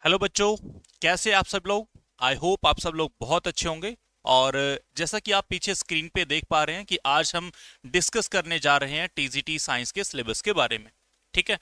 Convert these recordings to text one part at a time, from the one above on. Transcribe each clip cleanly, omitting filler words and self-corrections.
Hello बच्चों, कैसे आप सब लोग। आई होप आप सब लोग बहुत अच्छे होंगे। और जैसा कि आप पीछे स्क्रीन पे देख पा रहे हैं कि आज हम डिस्कस करने जा रहे हैं टीजीटी साइंस के सिलेबस के बारे में। ठीक है।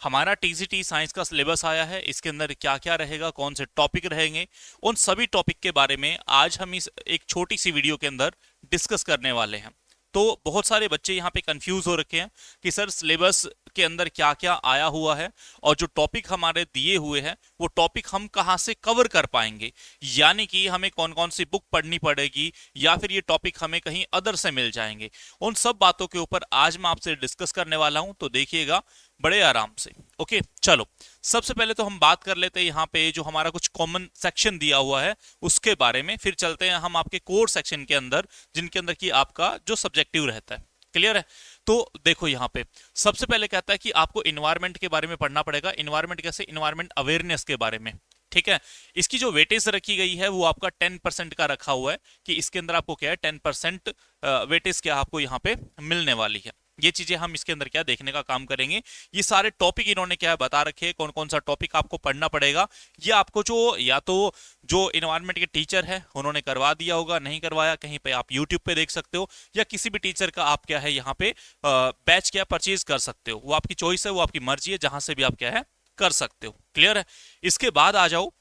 हमारा टीजीटी साइंस का सिलेबस आया है, इसके अंदर क्या क्या रहेगा, कौन से टॉपिक रहेंगे, उन सभी टॉपिक के बारे में आज हम इस एक छोटी सी वीडियो के अंदर डिस्कस करने वाले हैं। तो बहुत सारे बच्चे यहाँ पे कंफ्यूज हो रखे हैं कि सर सिलेबस के अंदर क्या क्या आया हुआ है और जो टॉपिक हमारे दिए हुए हैं वो टॉपिक हम कहाँ से कवर कर पाएंगे, यानी कि हमें कौन कौन सी बुक पढ़नी पड़ेगी या फिर ये टॉपिक हमें कहीं अदर से मिल जाएंगे। उन सब बातों के ऊपर आज मैं आपसे डिस्कस करने वाला हूं, तो देखिएगा बड़े आराम से। ओके चलो, सबसे पहले तो हम बात कर लेते हैं यहाँ पे जो हमारा कुछ कॉमन सेक्शन दिया हुआ है उसके बारे में, फिर चलते हैं हम आपके कोर सेक्शन के अंदर जिनके अंदर की आपका जो सब्जेक्टिव रहता है। क्लियर है। तो देखो यहाँ पे सबसे पहले कहता है कि आपको इन्वायरमेंट के बारे में पढ़ना पड़ेगा। इन्वायरमेंट कैसे, इन्वायरमेंट अवेयरनेस के बारे में। ठीक है। इसकी जो वेटेज रखी गई है वो आपका 10% का रखा हुआ है कि इसके अंदर आपको क्या है 10% वेटेज क्या आपको यहाँ पे मिलने वाली है। ये चीजें हम इसके अंदर क्या देखने का काम करेंगे। ये सारे टॉपिक इन्होंने क्या है बता रखे हैं, कौन कौन सा टॉपिक आपको पढ़ना पड़ेगा। ये आपको जो या तो जो इन्वायरमेंट के टीचर है उन्होंने करवा दिया होगा, नहीं करवाया कहीं पे आप यूट्यूब पे देख सकते हो, या किसी भी टीचर का आप क्या है यहाँ पे बैच क्या परचेज कर सकते हो। वो आपकी चॉइस है, वो आपकी मर्जी है, जहां से भी आप क्या है कर सकते हो। क्लियर है। इसके बाद आ जाओ,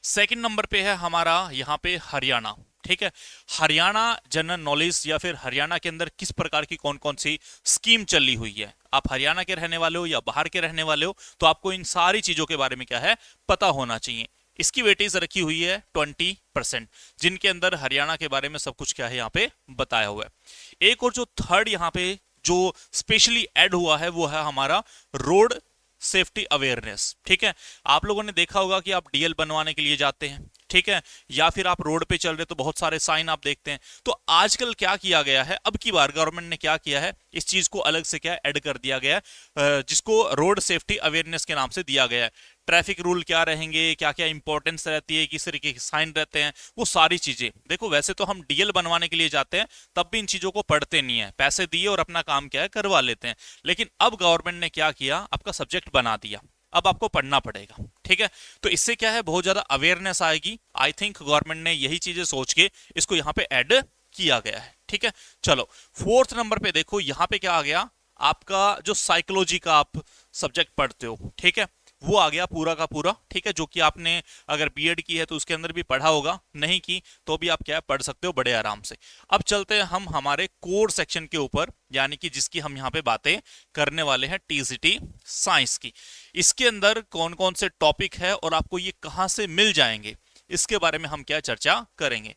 सेकंड नंबर पे है हमारा यहाँ पे हरियाणा। ठीक है। हरियाणा जनरल नॉलेज या फिर हरियाणा के अंदर किस प्रकार की कौन कौन सी स्कीम चली हुई है। आप हरियाणा के रहने वाले हो या बाहर के रहने वाले हो तो आपको इन सारी चीजों के बारे में क्या है पता होना चाहिए। इसकी वेटेज रखी हुई है 20%, जिनके अंदर हरियाणा के बारे में सब कुछ क्या है यहाँ पे बताया हुआ है। एक और जो थर्ड यहाँ पे जो स्पेशली ऐड हुआ है वो है हमारा रोड सेफ्टी अवेयरनेस। ठीक है। आप लोगों ने देखा होगा कि आप डीएल बनवाने के लिए जाते हैं, ठीक है, या फिर आप रोड पे चल रहे तो बहुत सारे साइन आप देखते हैं। तो आजकल क्या किया गया है, अब की बार गवर्नमेंट ने क्या किया है, इस चीज को अलग से क्या ऐड कर दिया गया है, जिसको रोड सेफ्टी अवेयरनेस के नाम से दिया गया है। ट्रैफिक रूल क्या रहेंगे, क्या क्या इंपॉर्टेंस रहती है, किस तरीके के साइन रहते हैं, वो सारी चीजें देखो। वैसे तो हम डीएल बनवाने के लिए जाते हैं तब भी इन चीजों को पढ़ते नहीं है, पैसे दिए और अपना काम क्या है करवा लेते हैं। लेकिन अब गवर्नमेंट ने क्या किया, आपका सब्जेक्ट बना दिया, अब आपको पढ़ना पड़ेगा। ठीक है। तो इससे क्या है बहुत ज्यादा अवेयरनेस आएगी। आई थिंक गवर्नमेंट ने यही चीजें सोच के इसको यहाँ पे ऐड किया गया है। ठीक है। चलो फोर्थ नंबर पे देखो, यहाँ पे क्या आ गया, आपका जो साइकोलॉजी का आप सब्जेक्ट पढ़ते हो, ठीक है, वो आ गया पूरा का पूरा। ठीक है। जो कि आपने अगर बीएड की है तो उसके अंदर भी पढ़ा होगा, नहीं की तो भी आप क्या पढ़ सकते हो बड़े आराम से। अब चलते हैं हम हमारे कोर सेक्शन के ऊपर, यानी कि जिसकी हम यहाँ पे बातें करने वाले हैं टीजीटी साइंस की। इसके अंदर कौन कौन से टॉपिक है और आपको ये कहां से मिल जाएंगे, इसके बारे में हम क्या चर्चा करेंगे।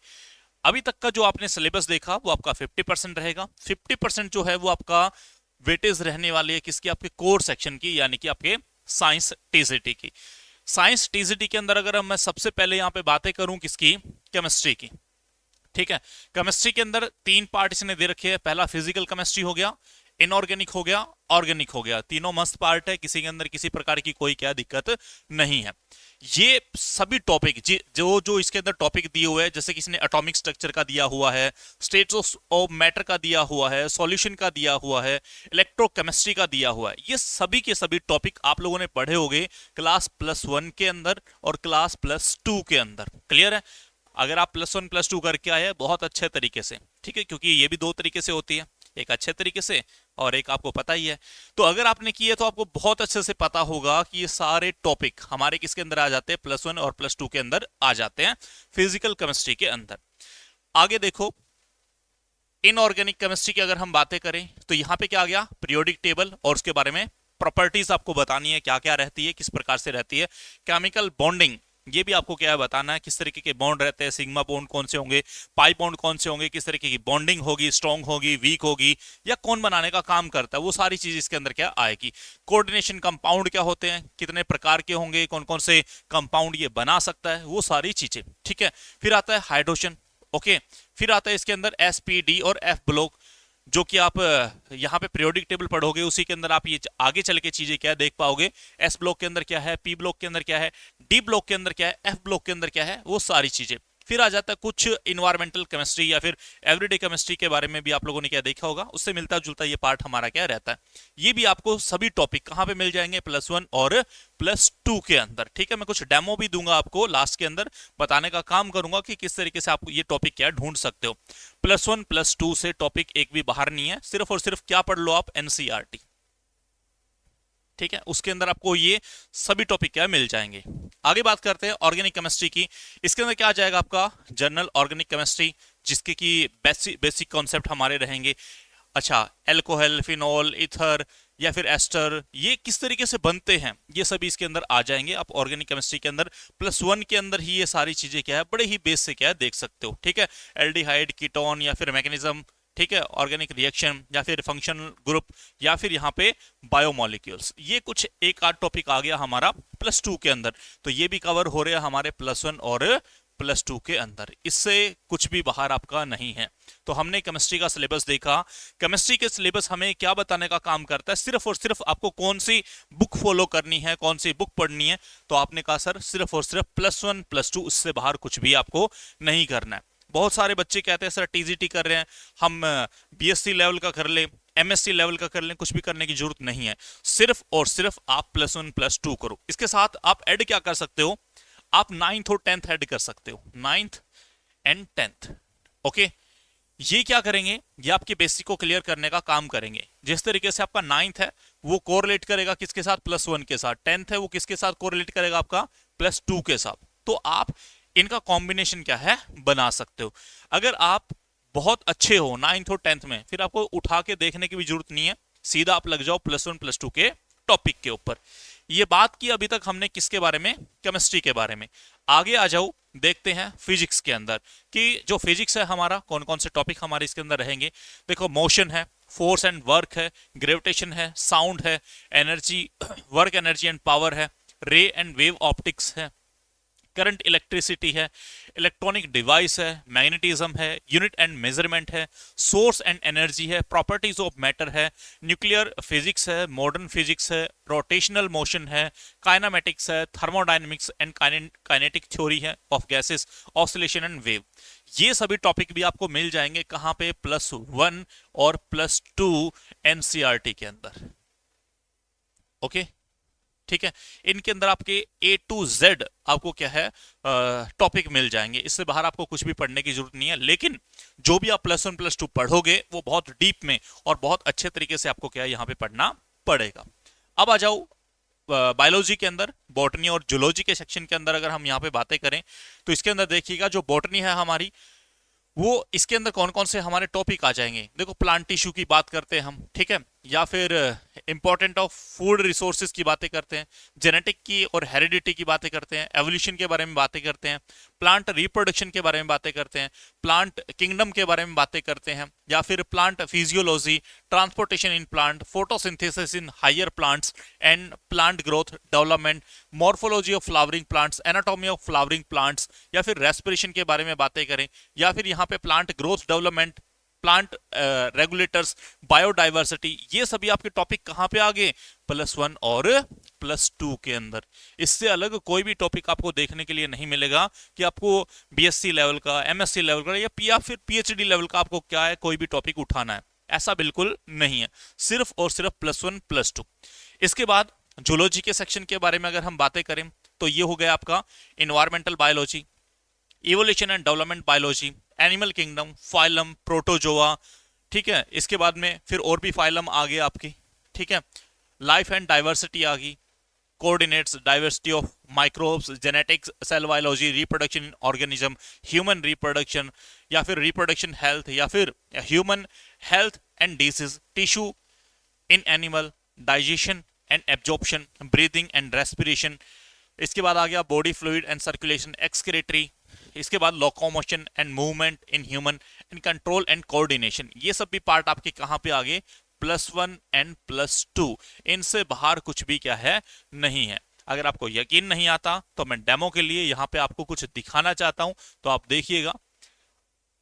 अभी तक का जो आपने सिलेबस देखा वो आपका 50% रहेगा। 50% जो है वो आपका वेटेज रहने वाली है किसकी, आपके कोर सेक्शन की, यानी कि आपके साइंस टीजीटी की। साइंस टीजीटी के अंदर अगर मैं सबसे पहले यहां पे बातें करूं किसकी, केमिस्ट्री की। ठीक है। केमिस्ट्री के अंदर तीन पार्ट इसने दे रखे हैं। पहला फिजिकल केमिस्ट्री हो गया, इनऑर्गेनिक हो गया, ऑर्गेनिक हो गया। तीनों मस्त पार्ट है, किसी के अंदर किसी प्रकार की कोई क्या दिक्कत नहीं है। ये सभी टॉपिक जो जो इसके अंदर टॉपिक दिए हुए हैं, जैसे किसी ने एटॉमिक स्ट्रक्चर का दिया हुआ है, स्टेट्स ऑफ मैटर का दिया हुआ है, सॉल्यूशन का दिया हुआ है, इलेक्ट्रोकेमिस्ट्री का दिया हुआ है, ये सभी के सभी टॉपिक आप लोगों ने पढ़े होंगे क्लास +1 के अंदर और क्लास +2 के अंदर। क्लियर है। अगर आप +1 +2 करके आए बहुत अच्छे तरीके से, ठीक है, क्योंकि ये भी दो तरीके से होती है, एक अच्छे तरीके से और एक आपको पता ही है। तो अगर आपने किए तो आपको बहुत अच्छे से पता होगा कि ये सारे टॉपिक हमारे किसके अंदर आ जाते हैं, +1 और +2 के अंदर आ जाते हैं, फिजिकल केमिस्ट्री के अंदर। आगे देखो, इनऑर्गेनिक केमिस्ट्री की अगर हम बातें करें तो यहां पे क्या आ गया, पीरियोडिक टेबल और उसके बारे में प्रॉपर्टीज आपको बतानी है, क्या क्या रहती है, किस प्रकार से रहती है। केमिकल बॉन्डिंग, ये भी आपको क्या है बताना है, किस तरीके के बॉन्ड रहते हैं, सिग्मा बॉन्ड कौन से होंगे, पाई बॉन्ड कौन से होंगे, किस तरीके की बॉन्डिंग होगी, स्ट्रॉन्ग होगी, वीक होगी, या कौन बनाने का काम करता है, वो सारी चीज इसके अंदर क्या आएगी। कोऑर्डिनेशन कंपाउंड क्या होते हैं, कितने प्रकार के होंगे, कौन कौन से कंपाउंड ये बना सकता है, वो सारी चीजें। ठीक है। फिर आता है हाइड्रोजन। ओके। फिर आता है इसके अंदर एसपीडी और एफ ब्लॉक, जो कि आप यहाँ पे पीरियोडिक टेबल पढ़ोगे उसी के अंदर आप ये आगे चल के चीजें क्या देख पाओगे। एस ब्लॉक के अंदर क्या है, पी ब्लॉक के अंदर क्या है, डी ब्लॉक के अंदर क्या है, एफ ब्लॉक के अंदर क्या है, वो सारी चीजें। फिर आ जाता है कुछ इन्वायरमेंटल केमिस्ट्री या फिर एवरीडे केमिस्ट्री के बारे में भी आप लोगों ने क्या देखा होगा, उससे मिलता जुलता ये पार्ट हमारा क्या रहता है। ये भी आपको सभी टॉपिक कहाँ पे मिल जाएंगे, +1 और +2 के अंदर। ठीक है, मैं कुछ डेमो भी दूंगा आपको लास्ट के अंदर, बताने का काम करूंगा कि किस तरीके से आप ये टॉपिक क्या ढूंढ सकते हो। +1 +2 से टॉपिक एक भी बाहर नहीं है, सिर्फ और सिर्फ क्या पढ़ लो आप, एनसीईआरटी। ठीक है, उसके अंदर आपको ये सभी टॉपिक क्या मिल जाएंगे। आगे बात करते हैं ऑर्गेनिक केमिस्ट्री की। इसके अंदर क्या आ जाएगा आपका, जनरल ऑर्गेनिक केमिस्ट्री, जिसके की बेसिक कॉन्सेप्ट हमारे रहेंगे। अच्छा, एल्कोहल, फिनॉल, ईथर या फिर एस्टर, ये किस तरीके से बनते हैं, ये सभी इसके अंदर आ जाएंगे। आप ऑर्गेनिक केमिस्ट्री के अंदर +1 के अंदर ही ये सारी चीजें क्या है, बड़े ही बेस से क्या है देख सकते हो। ठीक है, एल्डिहाइड, कीटोन या फिर मैकेनिज्म, ठीक है, ऑर्गेनिक रिएक्शन या फिर फंक्शनल ग्रुप या फिर यहाँ पे बायोमोलिक्यूल्स, ये कुछ एक आध टॉपिक आ गया हमारा +2 के अंदर। तो ये भी कवर हो रहे हैं हमारे +1 और +2 के अंदर, इससे कुछ भी बाहर आपका नहीं है। तो हमने केमिस्ट्री का सिलेबस देखा। केमिस्ट्री के सिलेबस हमें क्या बताने का काम करता है, सिर्फ और सिर्फ आपको कौन सी बुक फॉलो करनी है, कौन सी बुक पढ़नी है। तो आपने कहा सर सिर्फ और सिर्फ +1 +2, उससे बाहर कुछ भी आपको नहीं करना है। बहुत सारे बच्चे कहते हैं सर टीजीटी कर रहे हैं, हम बीएससी लेवल का कर ले, एमएससी लेवल का कर लें, कुछ भी करने की जरूरत नहीं है। सिर्फ और सिर्फ आप +1 +2 करो। इसके साथ आप ऐड क्या कर सकते हो, आप 9th और 10th ऐड कर सकते हो, 9th एंड 10th। ओके, ये क्या करेंगे, ये आपके बेसिक को क्लियर करने का काम करेंगे। जिस तरीके से आपका 9th है वो कोरिलेट करेगा किसके साथ, +1 के साथ। 10th है वो किसके साथ कोरिलेट करेगा, आपका +2 के साथ। तो आप इनका कॉम्बिनेशन क्या है बना सकते हो। अगर आप बहुत अच्छे हो 9th और 10th में, फिर आपको उठा के देखने की भी जरूरत नहीं है, सीधा आप लग जाओ +1 +2 के टॉपिक के ऊपर। ये बात की अभी तक हमने किसके बारे में, केमिस्ट्री के बारे में। आगे आ जाओ, देखते हैं फिजिक्स के अंदर कि जो फिजिक्स है हमारा, कौन कौन से टॉपिक हमारे इसके अंदर रहेंगे। देखो, मोशन है, फोर्स एंड वर्क है, ग्रेविटेशन है, साउंड है, energy, work energy and power है, रे एंड वेव ऑप्टिक्स है, करंट इलेक्ट्रिसिटी है, इलेक्ट्रॉनिक डिवाइस है, मैग्नेटिज्म है, यूनिट एंड मेजरमेंट है, सोर्स एंड एनर्जी है, प्रॉपर्टीज ऑफ मैटर है, न्यूक्लियर फिजिक्स है, मॉडर्न फिजिक्स है, रोटेशनल मोशन है, काइनेमेटिक्स है, थर्मोडायनेमिक्स एंड काइनेटिक थ्योरी है of gases, oscillation and wave. ये सभी टॉपिक भी आपको मिल जाएंगे कहां पे, +1 और +2 एनसीईआरटी के अंदर। ओके, ठीक है, इनके अंदर आपके A to Z आपको क्या है टॉपिक मिल जाएंगे। इससे बाहर आपको कुछ भी पढ़ने की जरूरत नहीं है। लेकिन जो भी आप +1 +2 पढ़ोगे वो बहुत डीप में और बहुत अच्छे तरीके से आपको क्या है यहाँ पे पढ़ना पड़ेगा। अब आ जाओ बायोलॉजी के अंदर, बॉटनी और जूलॉजी के सेक्शन के अंदर अगर हम यहाँ पे बातें करें तो इसके अंदर देखिएगा जो बॉटनी है हमारी, वो इसके अंदर कौन कौन से हमारे टॉपिक आ जाएंगे। देखो, प्लांट टिश्यू की बात करते हैं हम, ठीक है, या फिर इंपॉर्टेंट ऑफ फूड रिसोर्सेज की बातें करते हैं, जेनेटिक की और हेरिडिटी की बातें करते हैं, एवोल्यूशन के बारे में बातें करते हैं, प्लांट रिप्रोडक्शन के बारे में बातें करते हैं, प्लांट किंगडम के बारे में बातें करते हैं, या फिर plant physiology, transportation in plant, photosynthesis in higher plants and plant growth development, morphology of flowering plants, anatomy of flowering plants, या फिर रेस्पिरेशन के बारे में बातें करें, या फिर यहाँ पे plant growth development, plant regulators, biodiversity, ये सभी आपके टॉपिक कहां पे आ गए, +1 और +2 के अंदर। इससे अलग कोई भी टॉपिक आपको देखने के लिए नहीं मिलेगा कि आपको बीएससी लेवल का, एमएससी लेवल का या फिर पीएचडी लेवल का आपको क्या है कोई भी टॉपिक उठाना है, ऐसा बिल्कुल नहीं है। सिर्फ और सिर्फ +1 +2। इसके बाद जूलॉजी के सेक्शन के बारे में अगर हम बातें करें तो ये हो गया आपका environmental biology, evolution and development biology, animal kingdom, phylum, protozoa, ठीक है। इसके बाद में फिर और भी फाइलम आ गए आपकी, ठीक है। लाइफ एंड डाइवर्सिटी आ गई, coordinates diversity of microbes, genetics, cell biology, reproduction in organism, human reproduction, या फिर रिप्रोडक्शन हेल्थ, या फिर human health and disease, tissue in animal, digestion and absorption, breathing and respiration. इसके बाद आ गया body fluid and circulation, excretory. इसके बाद locomotion and movement in human and control and coordination. ये सब भी पार्ट आपके कहां पे आ गए, +1 एंड +2। इनसे बाहर कुछ भी क्या है नहीं है। अगर आपको यकीन नहीं आता तो मैं डेमो के लिए यहाँ पे आपको कुछ दिखाना चाहता हूं, तो आप देखिएगा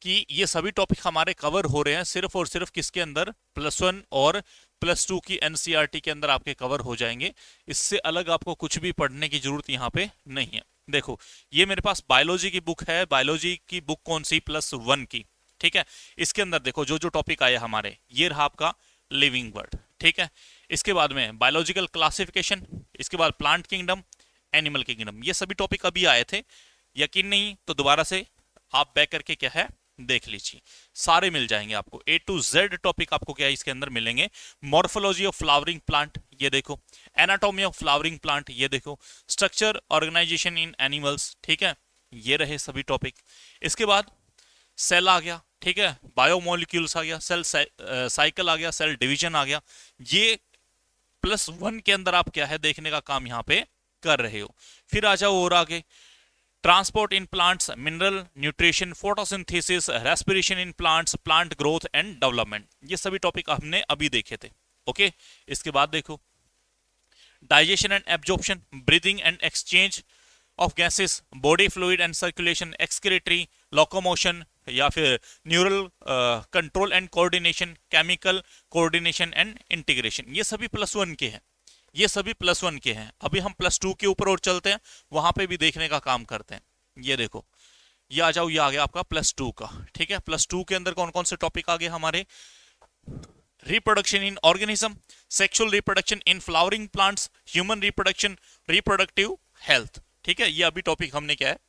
कि ये सभी टॉपिक हमारे कवर हो रहे हैं सिर्फ और सिर्फ किसके अंदर, +1 और +2 की एनसीईआरटी के अंदर आपके कवर हो जाएंगे। इससे अलग आपको कुछ भी पढ़ने की जरूरत यहाँ पे नहीं है। देखो ये मेरे पास बायोलॉजी की बुक है, बायोलॉजी की बुक कौन सी, +1 की। ठीक है, इसके अंदर देखो जो जो टॉपिक आए हमारे, ये रहा आपका लिविंग वर्ड। ठीक है, इसके बाद में बायोलॉजिकल क्लासिफिकेशन, इसके बाद प्लांट किंगडम, एनिमल किंगडम, ये सभी टॉपिक अभी आए थे। यकीन नहीं तो दोबारा से आप बैक करके क्या है देख लीजिए, सारे मिल जाएंगे आपको, A to Z टॉपिक आपको क्या है इसके अंदर मिलेंगे। मॉर्फोलॉजी ऑफ फ्लावरिंग प्लांट, ये देखो, एनाटॉमी ऑफ फ्लावरिंग प्लांट, ये देखो, स्ट्रक्चर ऑर्गेनाइजेशन इन एनिमल्स, ठीक है, ये रहे सभी टॉपिक। इसके बाद सेल आ गया, ठीक है, बायोमोलिक्यूल्स आ गया, सेल साइकिल आ गया, सेल डिवीजन आ गया। ये +1 के अंदर आप क्या है देखने का काम यहाँ पे कर रहे हो। फिर आ जाओ और आगे, transport in plants, mineral nutrition, photosynthesis, respiration in plants, plant growth and development, ये सभी टॉपिक हमने अभी देखे थे। ओके, इसके बाद देखो digestion and absorption, breathing and exchange of gases, body fluid and circulation, excretory, locomotion या फिर neural control and coordination, chemical coordination and integration, ये सभी +1 के हैं। ये सभी +1 के हैं। अभी हम +2 के ऊपर और चलते हैं, वहां पे भी देखने का काम करते हैं। ये देखो, ये आ जाओ, ये आ गया आपका +2 का। ठीक है, +2 के अंदर कौन कौन से टॉपिक आ गए हमारे, reproduction in organism, sexual reproduction in flowering plants, human reproduction, reproductive health. ठीक है, ये अभी टॉपिक हमने क्या है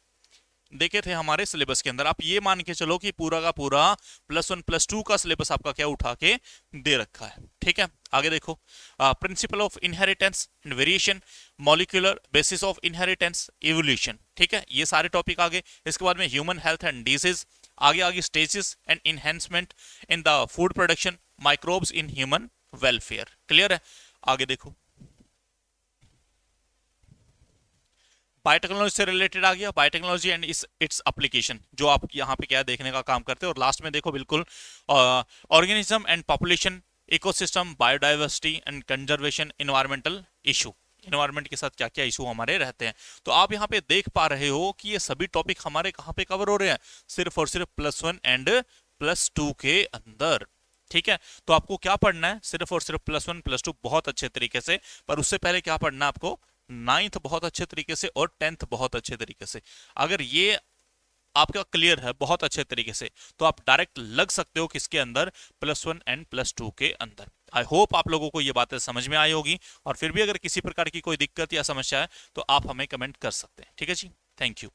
देखे थे हमारे सिलेबस के अंदर। आप ये मान के चलो कि पूरा का पूरा +1 +2 का सिलेबस आपका क्या उठा के दे रखा है। ठीक है, आगे देखो, principle of inheritance and variation, molecular basis of inheritance, evolution. ठीक है, ये सारे टॉपिक आगे। इसके बाद में ह्यूमन हेल्थ एंड डिजीज, आगे आगे stages and enhancement in the food production, microbes in human welfare. Clear है, आगे देखो, बायोटेक्नोलॉजी से रिलेटेड आ गया, बायोटेक्नोलॉजी एंड इट्स एप्लीकेशन, जो आप यहाँ पे क्या देखने का काम करते हैं। और लास्ट में देखो बिल्कुल organism and population, ecosystem, biodiversity and conservation, environmental issue, environment के साथ क्या क्या इशू हमारे रहते हैं। तो आप यहाँ पे देख पा रहे हो कि ये सभी टॉपिक हमारे कहाँ पे कवर हो रहे हैं, सिर्फ और सिर्फ +1 एंड +2 के अंदर। ठीक है, तो आपको क्या पढ़ना है, सिर्फ और सिर्फ +1 +2 बहुत अच्छे तरीके से। पर उससे पहले क्या पढ़ना है आपको, 9th बहुत अच्छे तरीके से और 10th बहुत अच्छे तरीके से। अगर ये आपका क्लियर है बहुत अच्छे तरीके से, तो आप डायरेक्ट लग सकते हो किसके अंदर, +1 एंड +2 के अंदर। आई होप आप लोगों को ये बातें समझ में आई होगी। और फिर भी अगर किसी प्रकार की कोई दिक्कत या समस्या है तो आप हमें कमेंट कर सकते हैं। ठीक है जी, थैंक यू।